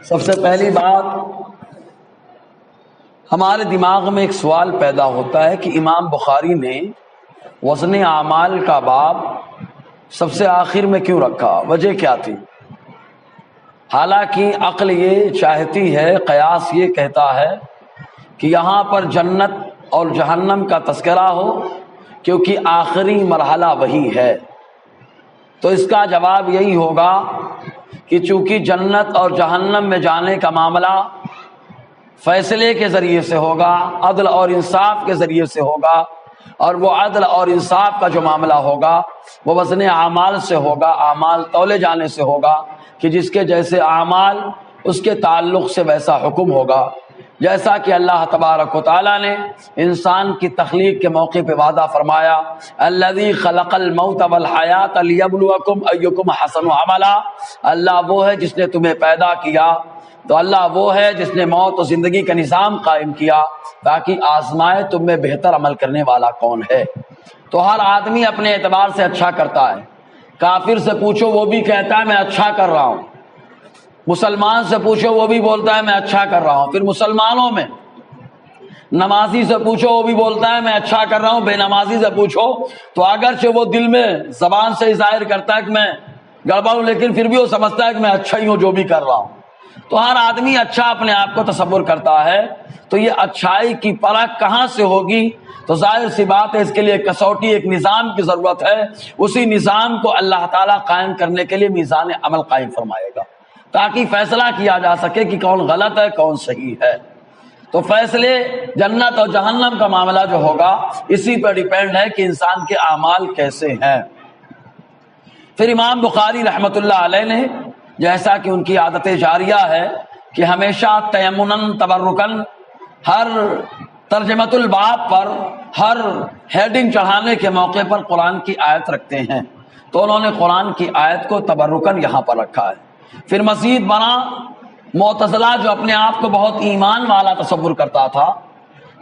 سب سے پہلی بات ہمارے دماغ میں ایک سوال پیدا ہوتا ہے کہ امام بخاری نے وزن اعمال کا باب سب سے آخر میں کیوں رکھا؟ وجہ کیا تھی؟ حالانکہ عقل یہ چاہتی ہے، قیاس یہ کہتا ہے کہ یہاں پر جنت اور جہنم کا تذکرہ ہو، کیونکہ آخری مرحلہ وہی ہے۔ تو اس کا جواب یہی ہوگا کہ چونکہ جنت اور جہنم میں جانے کا معاملہ فیصلے کے ذریعے سے ہوگا، عدل اور انصاف کے ذریعے سے ہوگا، اور وہ عدل اور انصاف کا جو معاملہ ہوگا وہ وزن اعمال سے ہوگا، اعمال تولے جانے سے ہوگا کہ جس کے جیسے اعمال اس کے تعلق سے ویسا حکم ہوگا۔ جیسا کہ اللہ تبارک و تعالیٰ نے انسان کی تخلیق کے موقع پہ وعدہ فرمایا، الذی خلق الموت والحیات لیبلوکم ایکم احسن عملا، اللہ وہ ہے جس نے تمہیں پیدا کیا، تو اللہ وہ ہے جس نے موت و زندگی کا نظام قائم کیا تاکہ آزمائے تم میں بہتر عمل کرنے والا کون ہے۔ تو ہر آدمی اپنے اعتبار سے اچھا کرتا ہے۔ کافر سے پوچھو وہ بھی کہتا ہے میں اچھا کر رہا ہوں، مسلمان سے پوچھو وہ بھی بولتا ہے میں اچھا کر رہا ہوں، پھر مسلمانوں میں نمازی سے پوچھو وہ بھی بولتا ہے میں اچھا کر رہا ہوں، بے نمازی سے پوچھو تو اگرچہ وہ دل میں زبان سے ظاہر کرتا ہے کہ میں گڑبڑ ہوں، لیکن پھر بھی وہ سمجھتا ہے کہ میں اچھا ہی ہوں جو بھی کر رہا ہوں۔ تو ہر آدمی اچھا اپنے آپ کو تصور کرتا ہے۔ تو یہ اچھائی کی پرکھ کہاں سے ہوگی؟ تو ظاہر سی بات ہے اس کے لیے ایک کسوٹی، ایک نظام کی ضرورت ہے۔ اسی نظام کو اللہ تعالیٰ قائم کرنے کے لیے میزان عمل قائم فرمائے گا تاکہ فیصلہ کیا جا سکے کہ کون غلط ہے کون صحیح ہے۔ تو فیصلے جنت اور جہنم کا معاملہ جو ہوگا اسی پر ڈیپینڈ ہے کہ انسان کے اعمال کیسے ہیں۔ پھر امام بخاری رحمۃ اللہ علیہ نے، جیسا کہ ان کی عادت جاریہ ہے کہ ہمیشہ تیمناً تبرکاً ہر ترجمۃ الباب پر، ہر ہیڈنگ چڑھانے کے موقع پر قرآن کی آیت رکھتے ہیں، تو انہوں نے قرآن کی آیت کو تبرکاً یہاں پر رکھا ہے۔ پھر مزید بنا معتزلہ جو اپنے آپ کو بہت ایمان والا تصور کرتا تھا،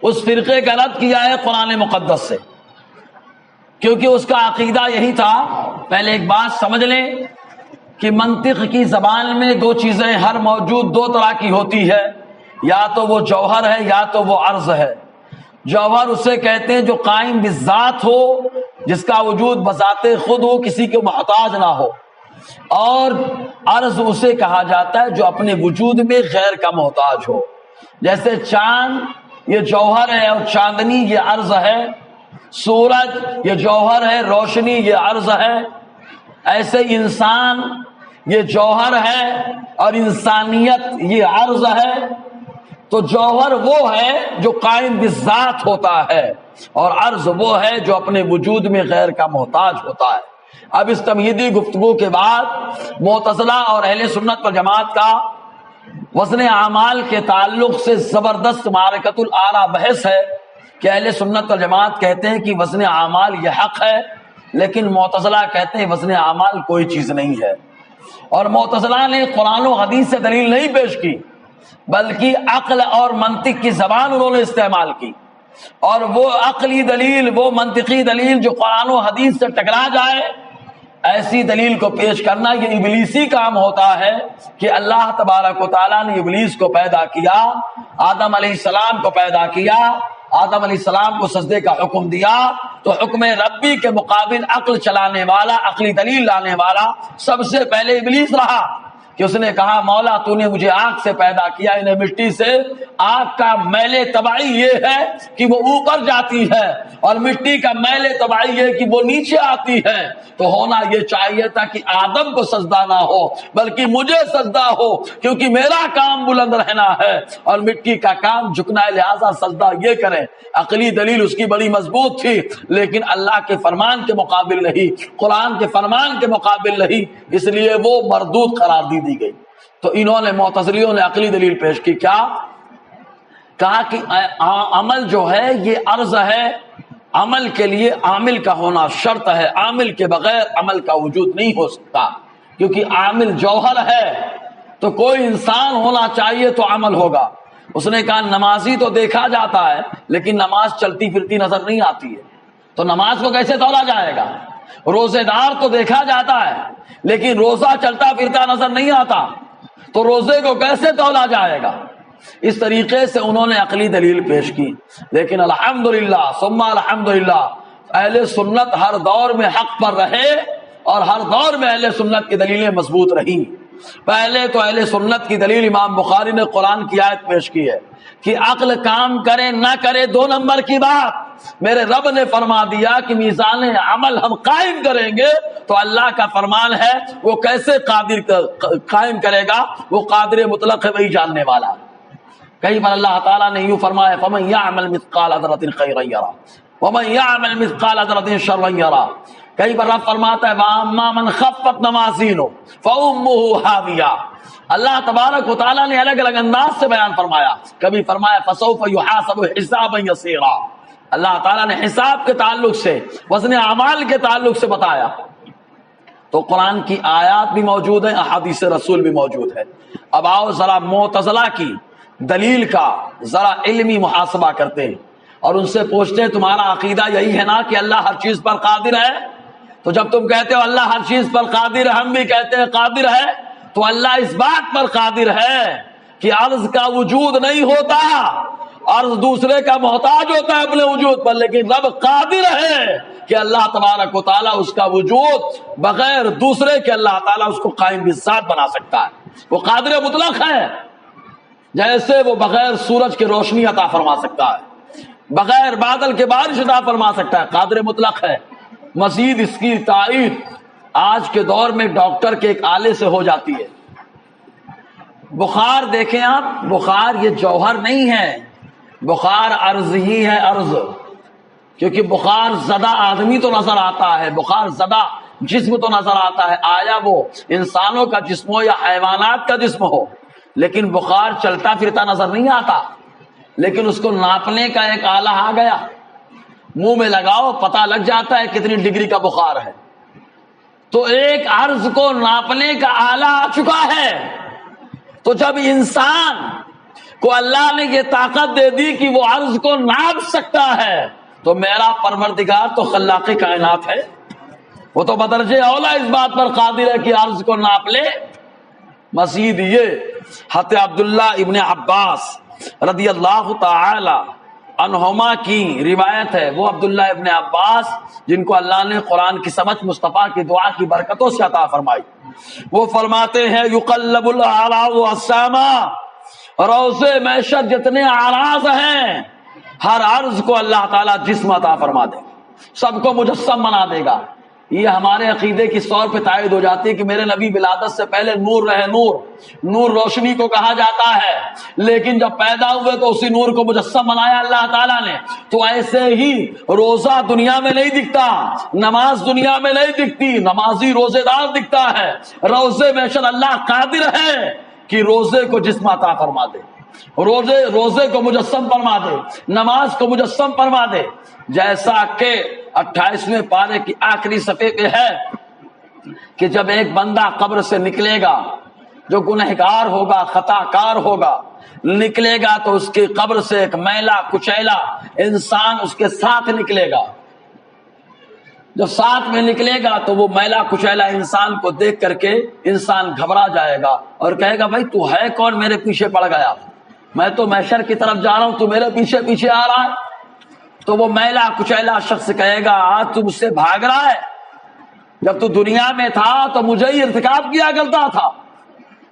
اس فرقے کا رد کیا ہے قرآن مقدس سے، کیونکہ اس کا عقیدہ یہی تھا۔ پہلے ایک بات سمجھ لیں کہ منطق کی زبان میں دو چیزیں ہر موجود دو طرح کی ہوتی ہے، یا تو وہ جوہر ہے یا تو وہ عرض ہے۔ جوہر اسے کہتے ہیں جو قائم بالذات ہو، جس کا وجود بذات خود ہو، کسی کے محتاج نہ ہو، اور عرض اسے کہا جاتا ہے جو اپنے وجود میں غیر کا محتاج ہو۔ جیسے چاند یہ جوہر ہے اور چاندنی یہ عرض ہے، سورج یہ جوہر ہے، روشنی یہ عرض ہے، ایسے انسان یہ جوہر ہے اور انسانیت یہ عرض ہے۔ تو جوہر وہ ہے جو قائم بالذات ہوتا ہے، اور عرض وہ ہے جو اپنے وجود میں غیر کا محتاج ہوتا ہے۔ اب اس تمہیدی گفتگو کے بعد معتزلہ اور اہل سنت والجماعت کا وزن اعمال کے تعلق سے زبردست معرکۃ الآراء بحث ہے کہ اہل سنت والجماعت کہتے ہیں کہ وزن اعمال یہ حق ہے، لیکن معتزلہ کہتے ہیں وزن اعمال کوئی چیز نہیں ہے۔ اور معتزلہ نے قرآن و حدیث سے دلیل نہیں پیش کی، بلکہ عقل اور منطق کی زبان انہوں نے استعمال کی، اور وہ عقلی دلیل، وہ منطقی دلیل جو قرآن و حدیث سے ٹکرا جائے، ایسی دلیل کو پیش کرنا یہ ابلیسی کام ہوتا ہے کہ اللہ تبارک و تعالیٰ نے ابلیس کو پیدا کیا، آدم علیہ السلام کو پیدا کیا، آدم علیہ السلام کو سجدے کا حکم دیا، تو حکم ربی کے مقابل عقل چلانے والا، عقلی دلیل لانے والا سب سے پہلے ابلیس رہا، کہ اس نے کہا مولا تو نے مجھے آگ سے پیدا کیا، انہیں مٹی سے۔ آگ کا میل طبعی یہ ہے کہ وہ اوپر جاتی ہے، اور مٹی کا میل طبعی یہ کہ وہ نیچے آتی ہے۔ تو ہونا یہ چاہیے تھا کہ آدم کو سجدہ نہ ہو بلکہ مجھے سجدہ ہو، کیونکہ میرا کام بلند رہنا ہے اور مٹی کا کام جھکنا ہے، لہذا سجدہ یہ کریں۔ عقلی دلیل اس کی بڑی مضبوط تھی، لیکن اللہ کے فرمان کے مقابل نہیں، قرآن کے فرمان کے مقابل نہیں، اس لیے وہ مردود قرار دی گئی۔ تو انہوں نے، معتزلیوں نے عقلی دلیل پیش کی، کیا کہا کہ عمل جو ہے یہ عرض ہے، عمل کے لیے عامل کا ہونا شرط ہے، عامل کے بغیر عمل کا وجود نہیں ہو سکتا، کیونکہ عامل جوہر ہے۔ تو کوئی انسان ہونا چاہیے تو عمل ہوگا۔ اس نے کہا نمازی تو دیکھا جاتا ہے لیکن نماز چلتی پھرتی نظر نہیں آتی ہے، تو نماز کو کیسے تولا جائے گا؟ روزے دار تو دیکھا جاتا ہے لیکن روزہ چلتا پھرتا نظر نہیں آتا، تو روزے کو کیسے تولا جائے گا؟ اس طریقے سے انہوں نے عقلی دلیل پیش کی. لیکن الحمدللہ ثم الحمدللہ اہل سنت ہر دور میں حق پر رہے اور ہر دور میں اہل سنت کی دلیلیں مضبوط رہیں. پہلے تو اہل سنت کی دلیل امام بخاری نے قرآن کی آیت پیش کی ہے کہ عقل کام کرے نہ کرے 2 نمبر کی بات. میرے رب نے فرما دیا کہ میزان عمل ہم قائم کریں گے تو اللہ کا فرمان ہے وہ کیسے قائم کرے گا؟ وہ قادر مطلق ہے، وہی جاننے والا. کہیں پر اللہ تعالیٰ نے یوں فرمایا فَمَن يَعْمَلْ مِثْقَالَ ذَرَّةٍ خَيْرًا يَرَهُ وَمَن يَعْمَلْ مِثْقَالَ ذَرَّةٍ شَرًّا يَرَهُ. کہیں پر رب فرماتا ہے وَأَمَّا مَنْ خَفَّتْ مَوَازِينُهُ فَأُمُّهُ هَاوِيَةٌ. اللہ تبارک و تعالیٰ نے الگ الگ انداز سے بیان فرمایا. کبھی فرمایا فَسَوْفَ يُحَاسَبُ حِسَابًا يَسِيرًا. اللہ تعالیٰ نے حساب کے تعلق سے، وزن اعمال کے تعلق سے بتایا. تو قرآن کی آیات بھی موجود ہیں، احادیث رسول بھی موجود ہے. اب آؤ ذرا معتزلہ کی دلیل کا ذرا علمی محاسبہ کرتے ہیں اور ان سے پوچھتے ہیں تمہارا عقیدہ یہی ہے نا کہ اللہ ہر چیز پر قادر ہے؟ تو جب تم کہتے ہو اللہ ہر چیز پر قادر ہے، ہم بھی کہتے ہیں قادر ہے، تو اللہ اس بات پر قادر ہے کہ عرض کا وجود نہیں ہوتا، عرض دوسرے کا محتاج ہوتا ہے اپنے وجود پر، لیکن رب قادر ہے کہ اللہ تبارک و تعالیٰ اس کا وجود بغیر دوسرے کے اللہ تعالیٰ اس کو قائم بالذات بنا سکتا ہے. وہ قادر مطلق ہے. جیسے وہ بغیر سورج کی روشنی عطا فرما سکتا ہے، بغیر بادل کے بارش عطا فرما سکتا ہے، قادر مطلق ہے. مزید اس کی تائید آج کے دور میں ڈاکٹر کے ایک آلے سے ہو جاتی ہے. بخار دیکھیں آپ، بخار یہ جوہر نہیں ہے، بخار عرض ہی ہے، عرض. کیونکہ بخار زدہ آدمی تو نظر آتا ہے، بخار زدہ جسم تو نظر آتا ہے، آیا وہ انسانوں کا جسم ہو یا حیوانات کا جسم ہو، لیکن بخار چلتا پھرتا نظر نہیں آتا. لیکن اس کو ناپنے کا ایک آلہ آ گیا، منہ میں لگاؤ پتہ لگ جاتا ہے کتنی ڈگری کا بخار ہے. تو ایک عرض کو ناپنے کا آلہ آ چکا ہے. تو جب انسان کو اللہ نے یہ طاقت دے دی کہ وہ عرض کو ناپ سکتا ہے، تو میرا پروردگار تو خلاق کائنات ہے، وہ تو بدرجے اولا اس بات پر قادر ہے کہ عرض کو ناپ لے. مزید یہ حضرت عبداللہ ابن عباس رضی اللہ تعالی عنہما کی روایت ہے. وہ عبداللہ ابن عباس جن کو اللہ نے قرآن کی سمجھ مصطفیٰ کی دعا کی برکتوں سے عطا فرمائی، وہ فرماتے ہیں یقلب الاعراض والساماء، روضے معیشت جتنے اعراض ہیں ہر عرض کو اللہ تعالیٰ جسم عطا فرما دے گا، سب کو مجسم بنا دے گا. یہ ہمارے عقیدے کی طور پہ تائید ہو جاتی ہے کہ میرے نبی ولادت سے پہلے نور رہے. نور روشنی کو کہا جاتا ہے، لیکن جب پیدا ہوئے تو اسی نور کو مجسم بنایا اللہ تعالیٰ نے. تو ایسے ہی روزہ دنیا میں نہیں دکھتا، نماز دنیا میں نہیں دکھتی، نمازی روزے دار دکھتا ہے. روزے میں شر اللہ قادر ہے کہ روزے کو جسم عطا فرما دے، روزے کو مجسم فرما دے، نماز کو مجسم فرما دے. جیسا کہ 28ویں پارے کی آخری صفحے پہ ہے کہ جب ایک بندہ قبر سے نکلے گا، جو گنہگار ہوگا، خطا کار ہوگا، نکلے گا تو اس کی قبر سے ایک میلا کچیلا انسان اس کے ساتھ نکلے گا. جب ساتھ میں نکلے گا تو وہ میلا کچیلا انسان کو دیکھ کر کے انسان گھبرا جائے گا اور کہے گا بھائی تو ہے کون، میرے پیچھے پڑ گیا، میں تو محشر کی طرف جا رہا ہوں، تو میرے پیچھے پیچھے آ رہا ہے. تو وہ میلا کچیلا شخص کہے گا آج تم مجھ سے بھاگ رہا ہے، جب تو دنیا میں تھا تو مجھے ہی ارتکاب کیا کرتا تھا.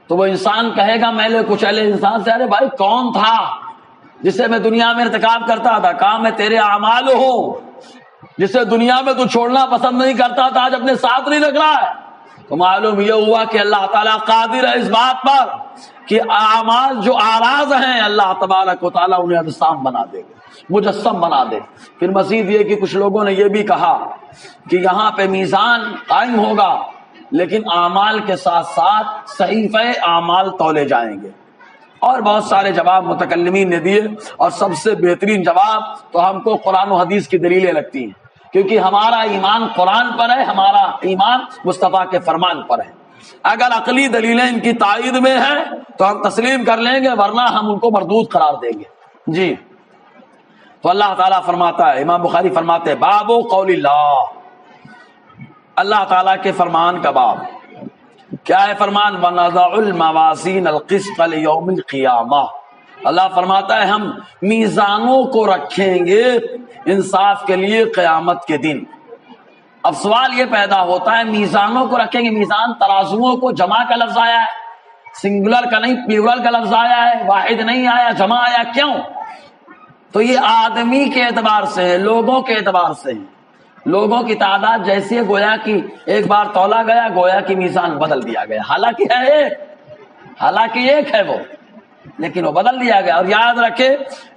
تو وہ انسان کہے گا میلے کچیلے انسان سے ارے بھائی کون تھا جسے میں دنیا میں ارتکاب کرتا تھا؟ کہا میں تیرے اعمال ہوں، جسے دنیا میں تو چھوڑنا پسند نہیں کرتا تھا، آج اپنے ساتھ نہیں رکھ رہا ہے. تو معلوم یہ ہوا کہ اللہ تعالیٰ قادر ہے اس بات پر کہ اعمال جو آراز ہیں اللہ تبارک و تعالیٰ انہیں اجسام بنا دے گا، مجسم بنا دے. پھر مزید یہ کہ کچھ لوگوں نے یہ بھی کہا کہ یہاں پہ میزان قائم ہوگا لیکن اعمال کے ساتھ ساتھ صحیفہ اعمال تولے جائیں گے. اور بہت سارے جواب متکلمین نے دیے، اور سب سے بہترین جواب تو ہم کو قرآن و حدیث کی دلیلیں لگتی ہیں، کیونکہ ہمارا ایمان قرآن پر ہے، ہمارا ایمان مصطفیٰ کے فرمان پر ہے. اگر عقلی دلیلیں ان کی تائید میں ہیں تو ہم تسلیم کر لیں گے، ورنہ ہم ان کو مردود قرار دیں گے. جی تو اللہ تعالیٰ فرماتا ہے، امام بخاری فرماتے ہیں باب قول اللہ، اللہ تعالیٰ کے فرمان کا باب. کیا ہے فرمان؟ وَنَضَعُ الْمَوَازِينَ الْقِسْطَ لِيَوْمِ الْقِيَامَةِ، اللہ فرماتا ہے ہم میزانوں کو رکھیں گے انصاف کے لیے قیامت کے دن۔ اب سوال یہ پیدا ہوتا ہے میزانوں کو رکھیں گے، میزان ترازوؤں کو جمع کا لفظ آیا ہے، سنگولر کا نہیں پلورل کا لفظ آیا ہے، واحد نہیں آیا، جمع آیا، کیوں؟ تو یہ آدمی کے اعتبار سے ہے، لوگوں کے اعتبار سے ہے، لوگوں کی تعداد جیسی ہے گویا کہ ایک بار تولا گیا گویا کہ میزان بدل دیا گیا، حالانکہ ایک ہے وہ، لیکن وہ بدل دیا گیا۔ اور یاد رکھے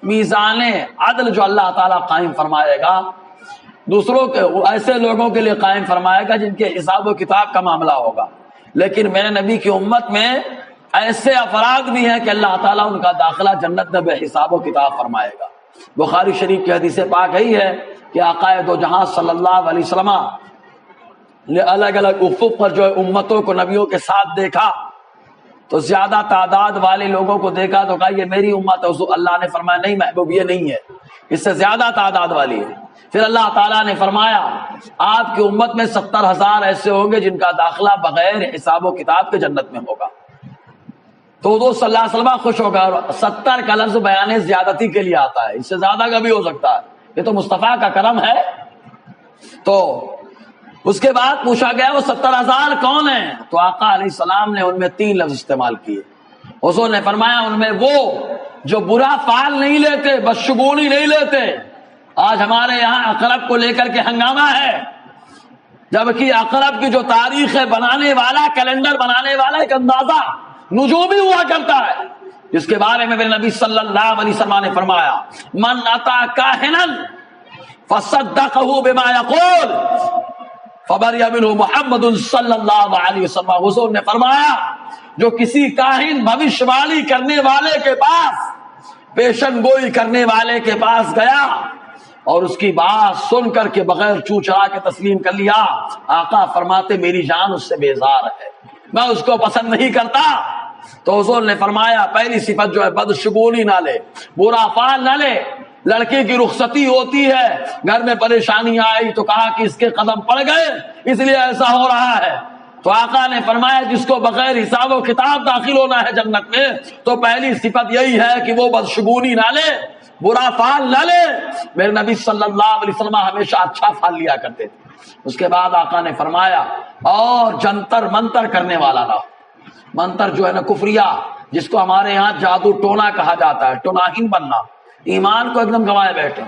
میزان عدل جو اللہ تعالیٰ قائم فرمائے گا دوسروں کے، ایسے لوگوں کے لیے قائم فرمائے گا جن کے حساب و کتاب کا معاملہ ہوگا، لیکن میرے نبی کی امت میں ایسے افراد بھی ہیں کہ اللہ تعالیٰ ان کا داخلہ جنت میں بے حساب و کتاب فرمائے گا۔ بخاری شریف کی حدیث پاک یہی ہے کہ آقا دو جہاں صلی اللہ علیہ وسلم نے الگ الگ افق پر جو امتوں کو نبیوں کے ساتھ دیکھا تو زیادہ تعداد والے لوگوں کو دیکھا تو کہا یہ میری امت ہے، اللہ نے فرمایا نہیں محبوب یہ نہیں ہے، اس سے زیادہ تعداد والی ہے۔ پھر اللہ تعالیٰ نے فرمایا آپ کی امت میں 70,000 ایسے ہوں گے جن کا داخلہ بغیر حساب و کتاب کے جنت میں ہوگا۔ تو حضور صلی اللہ علیہ وسلم خوش ہوگا، اور 70 کا لفظ بیان زیادتی کے لیے آتا ہے، اس سے زیادہ کا بھی ہو سکتا ہے، یہ تو مصطفیٰ کا کرم ہے۔ تو اس کے بعد پوچھا گیا وہ 70,000 کون ہیں؟ تو آقا علیہ السلام نے ان میں 3 لفظ استعمال کیے۔ حضور نے فرمایا ان میں وہ جو برا فعل نہیں لیتے، بدشگونی نہیں لیتے۔ آج ہمارے یہاں عقرب کو لے کر کے ہنگامہ ہے، جبکہ عقرب کی جو تاریخ ہے بنانے والا، کیلنڈر بنانے والا ایک اندازہ نجومی ہوا کرتا ہے، جس کے بارے میں میرے نبی صلی اللہ علیہ وسلم نے فرمایا من اتی کاہنا فصدقه بما یقول فبرئ منہ محمد صلی اللہ علیہ وسلم۔ حضور نے فرمایا جو کسی کاہن بھوشیاوانی کرنے والے کے پاس، پیشن گوئی کرنے والے کے پاس گیا اور اس کی بات سن کر کے بغیر چو چرا کے تسلیم کر لیا، آقا فرماتے میری جان اس سے بیزار ہے، میں اس کو پسند نہیں کرتا۔ تو حضور نے فرمایا پہلی صفت جو ہے بدشگونی نہ لے، برا فعل نہ لے۔ لڑکی کی رخصتی ہوتی ہے، گھر میں پریشانی آئی تو کہا کہ اس کے قدم پڑ گئے اس لیے ایسا ہو رہا ہے، تو آقا نے فرمایا جس کو بغیر حساب و کتاب داخل ہونا ہے جنت میں تو پہلی صفت یہی ہے کہ وہ بدشگونی نہ لے، برا فعل نہ لے۔ میرے نبی صلی اللہ علیہ وسلم ہمیشہ اچھا فعل لیا کرتے تھے۔ اس کے بعد آقا نے فرمایا اور جنتر منتر کرنے والا نہ ہو۔ منتر جو ہے نا کفریہ، جس کو ہمارے یہاں جادو ٹونا کہا جاتا ہے، ٹوناہین بننا، ایمان کو ایک دم گنوائے بیٹھے،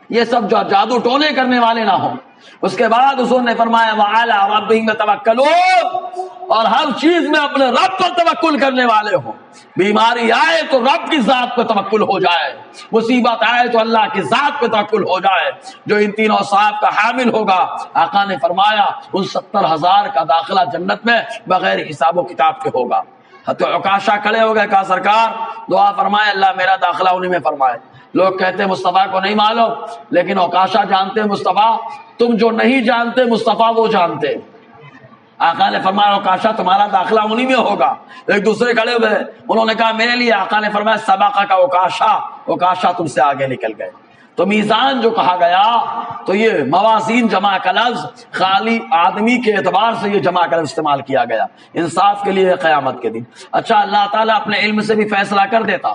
یہ سب جو جادو ٹونے کرنے والے نہ ہوں۔ اس کے بعد حضور نے فرمایا وَعَلَىٰ رَبِّهِمْ يَتَوَكَّلُونَ، اور ہر چیز میں اپنے رب پر توکل کرنے والے ہوں۔ بیماری آئے تو رب کی ذات پہ توکل ہو جائے، مصیبت آئے تو اللہ کی ذات پہ توکل ہو جائے۔ جو ان تینوں صاحب کا حامل ہوگا، آقا نے فرمایا ان 70,000 کا داخلہ جنت میں بغیر حساب و کتاب کے ہوگا۔ حضرت عکاشہ کھڑے ہو گئے، کہا سرکار دعا فرمائے اللہ میرا داخلہ انہی میں فرمائے۔ لوگ کہتے ہیں مصطفیٰ کو نہیں معلوم، لیکن عکاشہ جانتے ہیں مصطفیٰ، تم جو نہیں جانتے مصطفیٰ وہ جانتے۔ آقا نے فرمایا عکاشہ تمہارا داخلہ انہی میں ہوگا۔ ایک دوسرے کھڑے ہوئے، انہوں نے کہا میرے لیے، آقا نے فرمایا سبقہ کا عکاشہ، عکاشہ تم سے آگے نکل گئے۔ تو میزان جو کہا گیا تو یہ موازین جمع کا لفظ خالی آدمی کے اعتبار سے یہ جمع کا لفظ استعمال کیا گیا، انصاف کے لیے قیامت کے دن۔ اچھا اللہ تعالیٰ اپنے علم سے بھی فیصلہ کر دیتا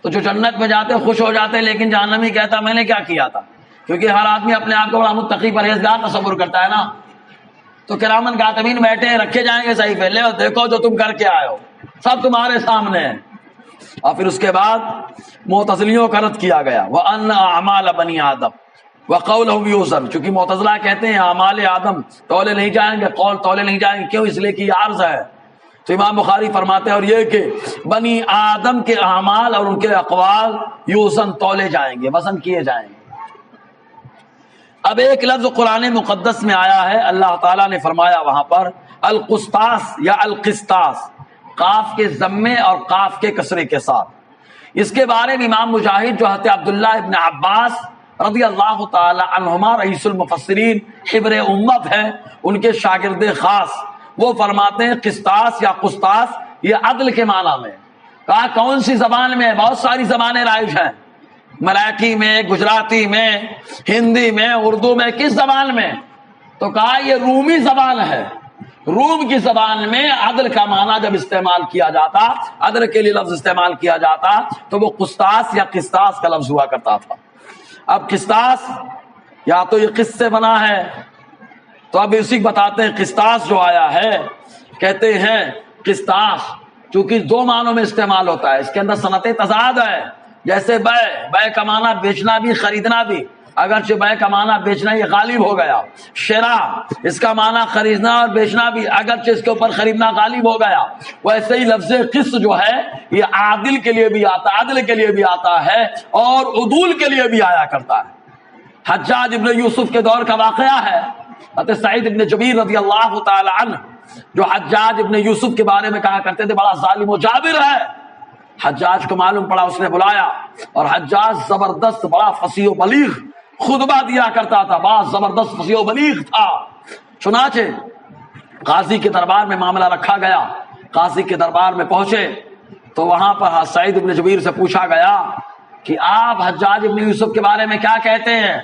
تو جو جنت میں جاتے خوش ہو جاتے، لیکن جہنمی کہتا میں نے کیا کیا تھا، کیونکہ ہر آدمی اپنے آپ کو بڑا متقی پرہیزگار تصور کرتا ہے نا۔ تو کرامن کاتبین بیٹھے رکھے جائیں گے صحیفے، لے دیکھو جو تم کر کے آئے ہو، سب تمہارے سامنے ہے۔ اور پھر اس کے بعد معتزلیوں کا رد کیا گیا وَأَنَّ أَعْمَالَ بَنِي آدَمَ وَقَوْلُهُمْ يُوزَنُ، چونکہ معتزلہ کہتے ہیں اعمال آدم تولے نہیں جائیں گے، قول تولے نہیں جائیں گے، کیوں؟ اس لیے کہ یہ عرض ہے۔ تو امام بخاری فرماتے ہیں اور یہ کہ بنی آدم کے اعمال اور ان کے اقوال یوزن تولے جائیں گے، وزن کیے جائیں گے۔ اب ایک لفظ قرآن مقدس میں آیا ہے، اللہ تعالیٰ نے فرمایا وہاں پر القسطاس یا القسطاس، قاف کے ضمے اور قاف کے کسرے کے ساتھ۔ اس کے بارے میں امام مجاہد جو حضرت عبداللہ ابن عباس رضی اللہ تعالی عنہما رئیس المفسرین حبر امت ہیں، ان کے شاگرد خاص، وہ فرماتے ہیں قسطاس یا قسطاس یہ عدل کے معنی میں۔ کہا کون سی زبان میں؟ بہت ساری زبانیں رائج ہیں، مراٹھی میں، گجراتی میں، ہندی میں، اردو میں، کس زبان میں؟ تو کہا یہ رومی زبان ہے، روم کی زبان میں عدل کا معنی جب استعمال کیا جاتا، عدل کے لیے لفظ استعمال کیا جاتا، تو وہ قسطاس یا قسطاس کا لفظ ہوا کرتا تھا۔ اب قسطاس یا تو یہ قسط سے بنا ہے، تو اب اسی بتاتے ہیں قسطاس جو آیا ہے، کہتے ہیں قسطاس چونکہ دو معنوں میں استعمال ہوتا ہے، اس کے اندر صنعت تضاد ہے، جیسے بے کا معنی بیچنا بھی خریدنا بھی، اگرچہ بے کا معنی بیچنا یہ غالب ہو گیا، شراء اس کا معنی خریدنا اور بیچنا بھی، اگرچہ اس کے اوپر خریدنا غالب ہو گیا، ویسے ہی لفظ قسط جو ہے یہ عادل کے لیے بھی آتا، عدل کے لیے بھی آتا ہے اور عدول کے لیے بھی آیا کرتا ہے۔ حجاج ابن یوسف کے دور کا واقعہ ہے، حضرت سعید ابن جبیر رضی اللہ تعالی عنہ جو حجاج ابن یوسف کے بارے میں کہا کرتے تھے بڑا ظالم و جابر ہے، حجاج کو معلوم پڑا، اس نے بلایا، اور حجاج زبردست بڑا فصیح و بلیغ خطبہ دیا کرتا تھا، بڑا زبردست فصیح و بلیغ تھا۔ چنانچہ قاضی کے دربار میں معاملہ رکھا گیا، قاضی کے دربار میں پہنچے تو وہاں پر سعید ابن جبیر سے پوچھا گیا کہ آپ حجاج ابن یوسف کے بارے میں کیا کہتے ہیں؟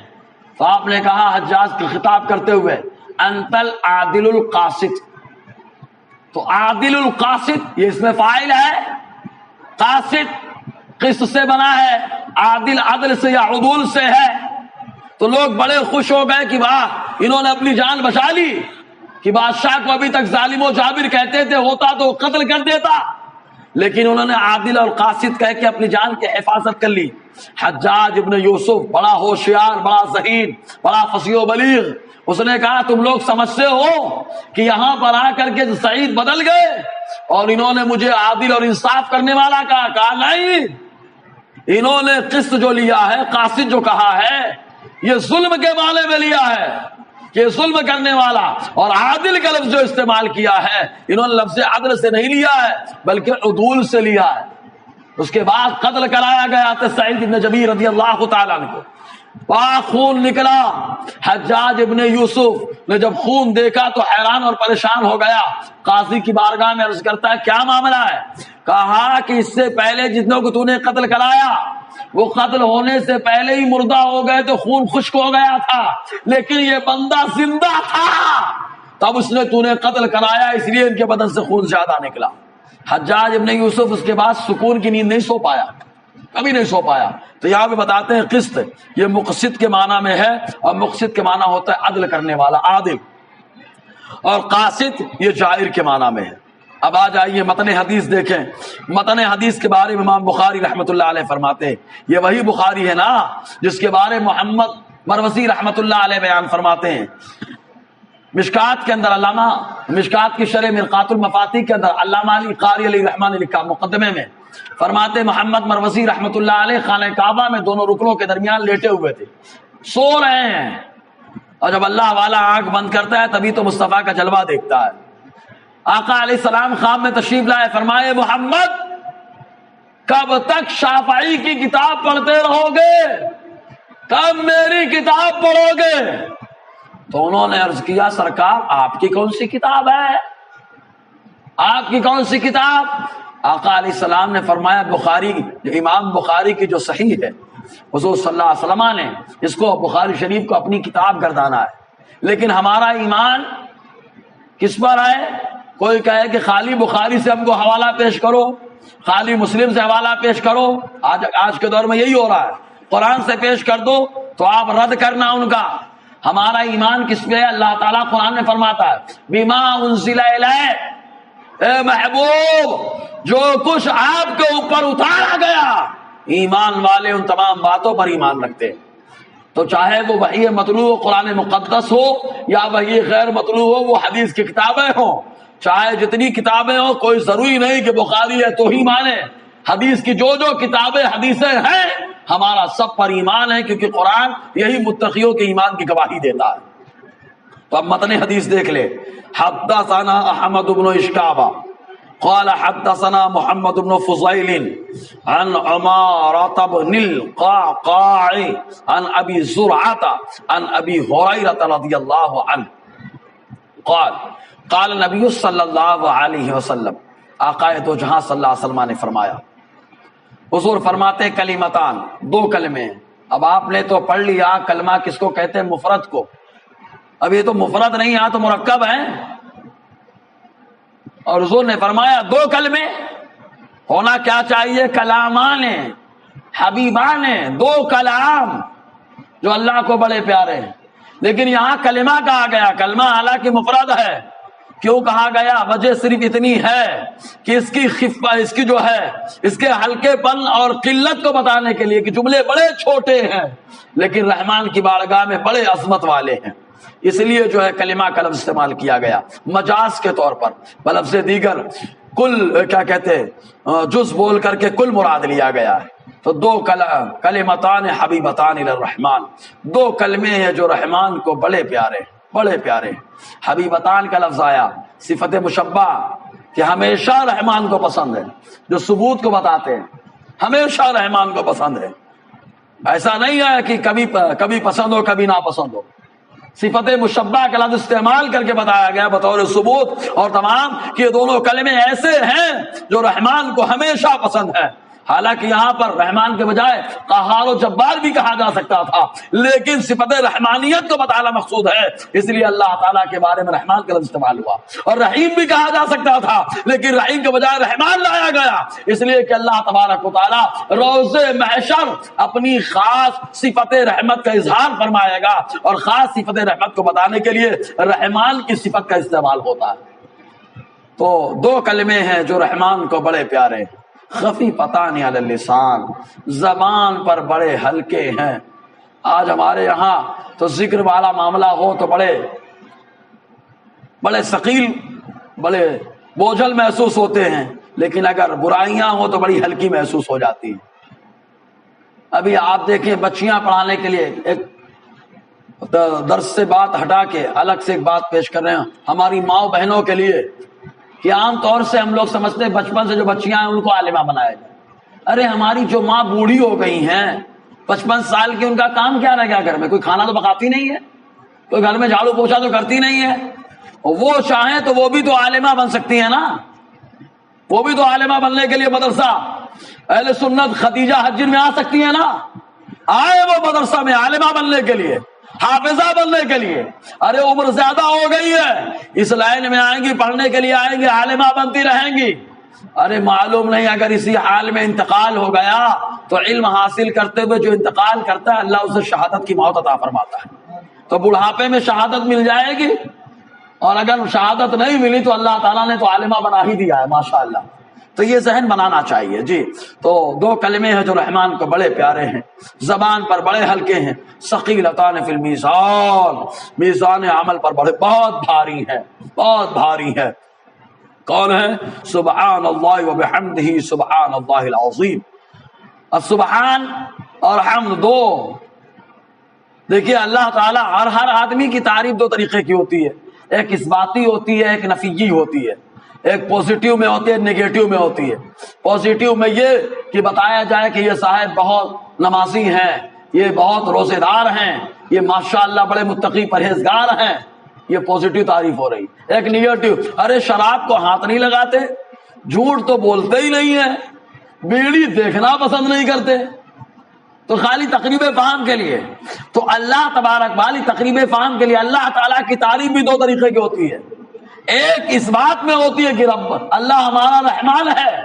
تو آپ نے کہا حجاج کو خطاب کرتے ہوئے، انت العادل القاسط۔ تو عادل القاسط یہ اس میں فاعل ہے، قاسط قسط سے بنا ہے، عادل عدل سے یا عدول سے ہے۔ تو لوگ بڑے خوش ہو گئے کہ واہ انہوں نے اپنی جان بچا لی، کہ بادشاہ کو ابھی تک ظالم و جابر کہتے تھے، ہوتا تو قتل کر دیتا، لیکن انہوں نے عادل اور قاسط کہہ کے اپنی جان کی حفاظت کر لی۔ حجاج ابن یوسف بڑا ہوشیار، بڑا ذہین، بڑا فصیح و بلیغ، اس نے کہا تم لوگ سمجھتے ہو کہ یہاں پر آ کر کے سعید بدل گئے اور انہوں نے مجھے عادل اور انصاف کرنے والا کہا نہیں، انہوں نے قسط جو لیا ہے، قاسط جو کہا ہے، یہ ظلم کے معنی میں لیا ہے کہ ظلم کرنے والا، اور عادل کا لفظ جو استعمال کیا ہے انہوں نے لفظ عدل سے نہیں لیا ہے بلکہ عدول سے لیا ہے۔ اس کے بعد قتل کرایا گیا تھا سعید بن جبیر رضی اللہ تعالیٰ عنہ کو، پاک خون نکلا۔ حجاج ابن یوسف نے جب خون دیکھا تو حیران اور پریشان ہو گیا، قاضی کی بارگاہ میں عرض کرتا ہے کیا معاملہ ہے؟ کہا کہ اس سے پہلے جتنوں کو تو نے قتل کرایا وہ قتل ہونے سے پہلے ہی مردہ ہو گئے، تو خون خشک ہو گیا تھا، لیکن یہ بندہ زندہ تھا، تب اس نے تو نے قتل کرایا، اس لیے ان کے بدن سے خون زیادہ نکلا۔ حجاج ابن یوسف اس کے بعد سکون کی نیند نہیں سو پایا، کبھی نہیں سو پایا۔ تو یہاں پہ بتاتے ہیں قسط یہ مقسط کے معنی میں ہے، اور مقسط کے معنی ہوتا ہے عدل کرنے والا، عادل، اور قاسط یہ جائر کے معنی میں ہے۔ اب آ جائیے متن حدیث دیکھیں، متن حدیث کے بارے میں امام بخاری رحمۃ اللہ علیہ فرماتے ہیں، یہ وہی بخاری ہے نا جس کے بارے محمد مروزی رحمۃ اللہ علیہ بیان فرماتے ہیں۔ مشکات کے اندر علامہ، مشکات کی شرح مرقات المفاتیح کے اندر علامہ علی قاری علیہ رحمٰن نے لکھا مقدمے میں، فرماتے محمد مروزی رحمۃ اللہ علیہ خانہ کعبہ میں دونوں رکنوں کے درمیان لیٹے ہوئے تھے، سو رہے ہیں، اور جب اللہ والا آنکھ بند کرتا ہے تبھی تو مصطفیٰ کا جلوہ دیکھتا ہے۔ آقا علیہ السلام خواب میں تشریف لائے، فرمائے محمد کب تک شافعی کی کتاب پڑھتے رہو گے، کب میری کتاب پڑھو گے؟ تو انہوں نے عرض کیا سرکار آپ کی کون سی کتاب ہے، آپ کی کون سی کتاب؟ آقا علیہ السلام نے فرمایا بخاری، امام بخاری کی جو صحیح ہے، حضور صلی اللہ علیہ وسلم نے اس کو بخاری شریف کو اپنی کتاب گردانا ہے، لیکن ہمارا ایمان کس پر ہے؟ کوئی کہے کہ خالی بخاری سے ہم کو حوالہ پیش کرو، خالی مسلم سے حوالہ پیش کرو، آج کے دور میں یہی ہو رہا ہے، قرآن سے پیش کر دو تو آپ رد کرنا ان کا۔ ہمارا ایمان کس پہ ہے؟ اللہ تعالیٰ قرآن میں فرماتا ہے بما انزل الیک، اے محبوب جو کچھ آپ کے اوپر اتارا گیا، ایمان والے ان تمام باتوں پر ایمان رکھتے ہیں۔ تو چاہے وہ وحی مطلوع قرآن مقدس ہو یا وحی غیر مطلوع ہو، وہ حدیث کی کتابیں ہوں، چاہے جتنی کتابیں ہوں، کوئی ضروری نہیں کہ بخاری ہے تو ہی مانے، حدیث کی جو کتابیں حدیثیں ہیں ہمارا سب پر ایمان ہے، کیونکہ قرآن یہی متقیوں کے ایمان کی گواہی دیتا ہے۔ تو اب متن حدیث دیکھ لے، حدثنا احمد بن اشکابہ قال حدثنا محمد بن فضيل عن عمارة بن القعقاع عن ابي زرعة عن ابي هريرة رضي الله عنه قال قال النبي صلی اللہ علیہ وسلم، آقا دو جہاں صلی اللہ علیہ وسلم نے فرمایا، حضور فرماتے کلمتان، دو کلمے۔ اب آپ نے تو پڑھ لیا کلمہ کس کو کہتے ہیں؟ مفرد کو۔ اب یہ تو مفرد نہیں، یہاں تو مرکب ہے، اور حضور نے فرمایا دو کلمے ہونا کیا چاہیے، کلامان حبیبان، دو کلام جو اللہ کو بڑے پیارے ہیں. لیکن یہاں کلمہ کہا گیا، کلمہ حالانکہ مفرد ہے. کیوں کہا گیا؟ وجہ صرف اتنی ہے کہ اس کی خفت، اس کی جو ہے اس کے ہلکے پن اور قلت کو بتانے کے لیے کہ جملے بڑے چھوٹے ہیں لیکن رحمان کی بارگاہ میں بڑے عظمت والے ہیں، اس لیے جو ہے کلمہ کا لفظ استعمال کیا گیا مجاز کے طور پر. بلفظ دیگر کل کیا کہتے ہیں، جز بول کر کے کل مراد لیا گیا ہے. تو دو کلمتان حبیبتان الرحمن، دو کلمے ہیں جو رحمان کو بڑے پیارے بڑے پیارے. حبیبتان کا لفظ آیا صفت مشبہ کہ ہمیشہ رحمان کو پسند ہے، جو ثبوت کو بتاتے ہیں ہمیشہ رحمان کو پسند ہے. ایسا نہیں ہے کہ کبھی پسند ہو کبھی ناپسند ہو. صفت مشبہ کا لفظ استعمال کر کے بتایا گیا بطور ثبوت اور تمام کہ یہ دونوں کلمے ایسے ہیں جو رحمان کو ہمیشہ پسند ہے. حالانکہ یہاں پر رحمان کے بجائے قہار و جبار بھی کہا جا سکتا تھا، لیکن صفت رحمانیت کو بتانا مقصود ہے، اس لیے اللہ تعالیٰ کے بارے میں رحمان کا لفظ استعمال ہوا. اور رحیم بھی کہا جا سکتا تھا لیکن رحیم کے بجائے رحمان لایا گیا، اس لیے کہ اللہ تبارک و تعالیٰ روز محشر اپنی خاص صفت رحمت کا اظہار فرمائے گا اور خاص صفت رحمت کو بتانے کے لیے رحمان کی صفت کا استعمال ہوتا ہے. تو دو کلمے ہیں جو رحمان کو بڑے پیارے ہیں، خفیفتان علی اللسان، زبان پر بڑے ہلکے ہیں. آج ہمارے یہاں تو ذکر والا معاملہ ہو تو بڑے ثقیل، بڑے بوجھل محسوس ہوتے ہیں، لیکن اگر برائیاں ہو تو بڑی ہلکی محسوس ہو جاتی ہیں. ابھی آپ دیکھیں بچیاں پڑھانے کے لیے ایک درس سے بات ہٹا کے الگ سے ایک بات پیش کر رہے ہیں ہماری ماؤں بہنوں کے لیے کہ عام طور سے ہم لوگ سمجھتے ہیں بچپن سے جو بچیاں ہیں ان کو عالمہ بنایا جائے. ارے ہماری جو ماں بوڑھی ہو گئی ہیں 55 سال کی، ان کا کام کیا رہ گیا گھر میں؟ کوئی کھانا تو پکاتی نہیں ہے، کوئی گھر میں جھاڑو پوچھا تو کرتی نہیں ہے. وہ چاہیں تو وہ بھی تو عالمہ بن سکتی ہیں نا، وہ بھی تو عالمہ بننے کے لیے مدرسہ اہل سنت خدیجہ حجر میں آ سکتی ہیں نا. آئے وہ مدرسہ میں عالمہ بننے کے لیے، حافظہ بننے کے لیے. ارے عمر زیادہ ہو گئی ہے، اس لائن میں آئیں گی، پڑھنے کے لیے آئیں گی، عالمہ بنتی رہیں گی. ارے معلوم نہیں اگر اسی حال میں انتقال ہو گیا تو علم حاصل کرتے ہوئے جو انتقال کرتا ہے اللہ اسے شہادت کی موت عطا فرماتا ہے. تو بڑھاپے میں شہادت مل جائے گی، اور اگر شہادت نہیں ملی تو اللہ تعالیٰ نے تو عالمہ بنا ہی دیا ہے ماشاءاللہ. تو یہ ذہن بنانا چاہیے. جی تو دو کلمے ہیں جو رحمان کو بڑے پیارے ہیں، زبان پر بڑے ہلکے ہیں، ثقیلتان فی المیزان، میزان عمل پر بڑے بہت بھاری ہیں، بہت بھاری ہے. کون ہے؟ سبحان اللہ وبحمدہ سبحان اللہ العظیم. اب سبحان اور حمد دو، دیکھیے اللہ تعالیٰ ہر آدمی کی تعریف دو طریقے کی ہوتی ہے، ایک اثباتی ہوتی ہے، ایک نفیی ہوتی ہے. ایک پوزیٹیو میں ہوتی ہے، نیگیٹو میں ہوتی ہے. پوزیٹیو میں یہ کہ بتایا جائے کہ یہ صاحب بہت نمازی ہیں، یہ بہت روزے دار ہیں، یہ ماشاءاللہ بڑے متقی پرہیزگار ہیں، یہ پوزیٹیو تعریف ہو رہی. ایک نیگیٹو، ارے شراب کو ہاتھ نہیں لگاتے، جھوٹ تو بولتے ہی نہیں ہے، بیڑی دیکھنا پسند نہیں کرتے، تو خالی تقریب فہم کے لیے. تو اللہ تبارک والی تقریب فہم کے لیے اللہ تعالیٰ کی تعریف بھی دو طریقے کی ہوتی ہے. ایک اس بات میں ہوتی ہے کہ رب اللہ ہمارا رحمان ہے،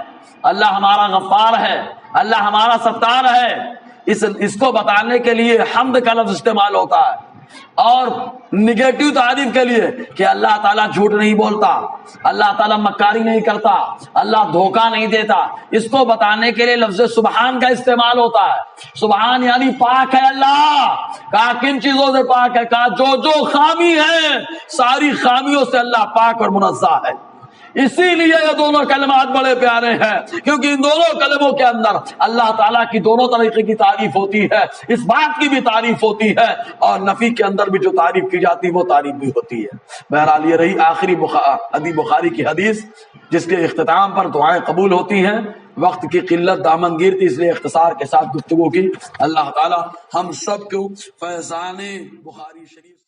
اللہ ہمارا غفار ہے، اللہ ہمارا ستار ہے. اس کو بتانے کے لیے حمد کا لفظ استعمال ہوتا ہے. اور نگیٹو تعریف کے لیے کہ اللہ تعالیٰ جھوٹ نہیں بولتا، اللہ تعالیٰ مکاری نہیں کرتا، اللہ دھوکہ نہیں دیتا، اس کو بتانے کے لیے لفظ سبحان کا استعمال ہوتا ہے. سبحان یعنی پاک ہے اللہ. کہا کن چیزوں سے پاک ہے؟ کہا جو خامی ہے ساری خامیوں سے اللہ پاک اور منزہ ہے. اسی لیے یہ دونوں کلمات بڑے پیارے ہیں کیونکہ ان دونوں کلموں کے اندر اللہ تعالیٰ کی دونوں طریقے کی تعریف ہوتی ہے، اس بات کی بھی تعریف ہوتی ہے اور نفی کے اندر بھی جو تعریف کی جاتی ہے وہ تعریف بھی ہوتی ہے. بہرحال یہ رہی آخری بخاری کی حدیث جس کے اختتام پر دعائیں قبول ہوتی ہیں. وقت کی قلت دامن گیر تھی اس لیے اختصار کے ساتھ گفتگو کی. اللہ تعالیٰ ہم سب کو فیضان بخاری شریف